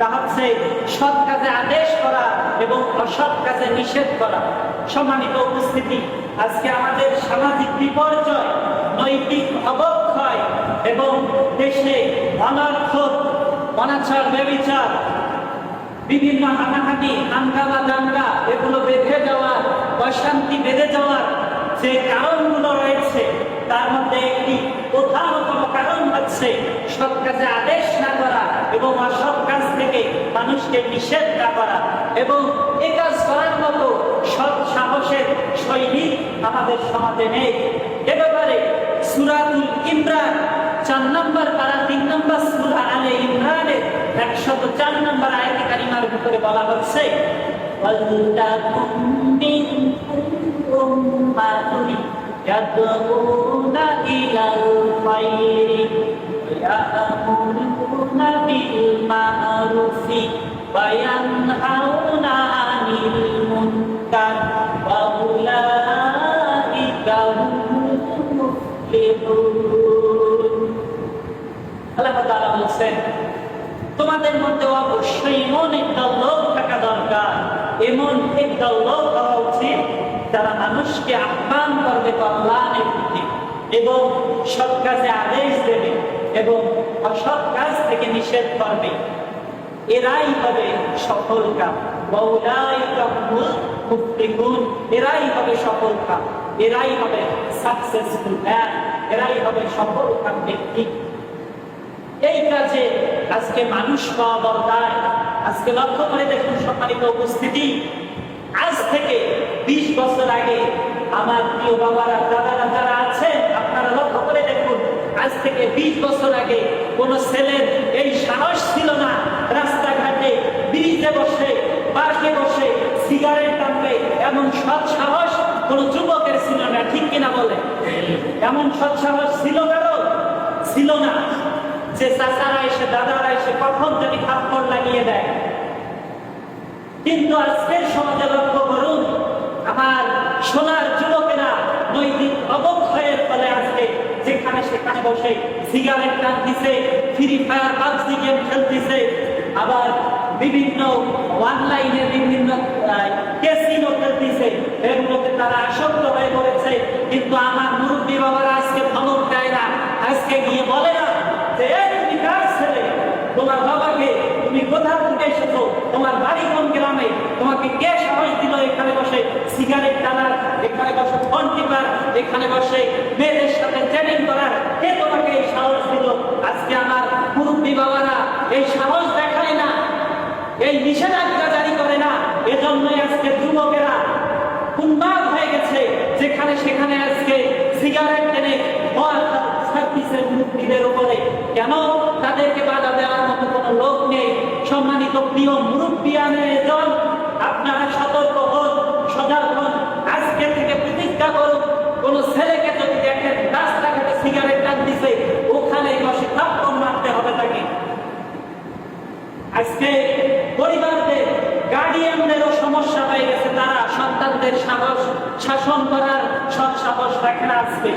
তা হচ্ছে সৎ কাজে আদেশ করা এবং অসৎ কাজে নিষেধ করা। সম্মানিত উপস্থিতি, আজকে আমাদের সামাজিক বিপর্যয়, নৈতিক অবক্ষয় এবং দেশে অনর্থক অনাচার, ব্যভিচার, বিভিন্ন হানাহানি, হাঙ্গামা, দাঙ্গা এগুলো বেঁধে যাওয়ার, অশান্তি বেড়ে যাওয়ার যে কারণগুলো রয়েছে তার মধ্যে একটি প্রধানতম কারণ হচ্ছে সৎ কাজে আদেশ না করা এবং অসৎ কাজ থেকে মানুষকে নিষেধ না করা। এবং এ কাজ করার মতো সৎ সাহসের সৈনিক আমাদের সমাজে নেই। এ ব্যাপারে সূরাতুল ইমরান 4 নম্বর পারা 3 নম্বর সূরা আলে ইমরানের 104 নম্বর আয়াতে কারিমার ভিতরে বলা হচ্ছে, ওয়ালতাকুম মিনকুম উম্মাতুন ইয়াদউনা ইলাল খায়রি ওয়া ইয়া'মুরুনা বিল মা'রুফি ওয়া ইয়ানহাউনা আনিল মুনকার ওয়া উলাইকা হুমুল মুফলিহুন। আল্লাহ তাআলা বলেন, তোমাদের মধ্যে অবশ্যই এমন একটা লোক থাকা দরকার, এমন একটা লোক হওয়া উচিত যারা মানুষকে আহ্বান করবে কল্যাণের দিকে এবং সৎ কাজে আদেশ দেবে এবং অসৎ কাজ থেকে নিষেধ করবে। এরাই হবে সফল কাম। এরাই হবে সফল কাম, এরাই হবে সাকসেসফুল ম্যান, এরাই হবে সফল কাম ব্যক্তি। এই কাজে আজকে মানুষ পাওয়া বলদায়। আজকে লক্ষ্য করে দেখুন সম্মানিত উপস্থিতি, আজ থেকে 20 বছর আগে আমার প্রিয় বাবারা, দাদারা যারা আছেন, আপনারা লক্ষ্য করে দেখুন, আজ থেকে 20 বছর আগে কোন ছেলের এই সাহস ছিল না রাস্তাঘাটে ব্রিজে বসে, পার্কে বসে সিগারেট টানবে। এমন সৎ সাহস কোন যুবকের ছিল না, ঠিক কিনা বলে? এমন সৎ সাহস ছিল কারো? ছিল না। যে চাচারা এসে, দাদারা এসে কখন যদি থাপ্পড় লাগিয়ে দেয়। কিন্তু আজকের সমাজে লক্ষ্য করুন, আমার সোনার যুবকেরা নৈতিক অবক্ষয়ের ফলে আজকে যেখানে সেখানে বসে সিগারেট টানতেছে, ফ্রি ফায়ার, পাবজি গেম খেলতেছে, আবার বিভিন্ন অনলাইনে বিভিন্ন ক্যাসিনো খেলতেছে। এগুলোতে তারা আসক্ত হয়ে পড়েছে। কিন্তু আমার মুরব্বী বাবারা আজকে ধমক দেয় না, আজকে গিয়ে বলে না যে তুমি কার ছেলে, তোমার বাবাকে তুমি কোথা থেকে এসেছো, তোমার বাড়ি কোন গ্রামে, তোমাকে কে সাহস দিল এখানে বসে সিগারেট টানার, এখানে বসে ফোন টিপার, এখানে বসে মেয়েদের সাথে চ্যাটিং করার, কে তোমাকে এই সাহস দিল? আজকে আমার মুরব্বী বাবারা এই সাহস দেখায় না, এই নিষেধাজ্ঞা জারি করে না। এজন্যই আজকে যুবকেরা উন্মাদ হয়ে গেছে, যেখানে সেখানে আজকে সিগারেট টেনে মুরব্বীদের উপরে। কেন? তাদেরকে বাধা দেওয়ার মতো কোনো লোক নেই। সম্মানিত প্রিয় মুরব্বিয়ানেজন, আপনারা সতর্ক হন, সজাগ হন। আজকে থেকে প্রতিজ্ঞা করুন, কোন ছেলেকে যদি দেখেন রাস্তাঘাটে সিগারেট টানতেছে, ওখানে বসে থাপ্পড় মারতে হবে তাকে। আজকে পরিবারদের, গার্ডিয়ানদেরও সমস্যা হয়ে গেছে, তারা সন্তানদের সাহস শাসন করার সৎ সাহস রাখে না আজকে।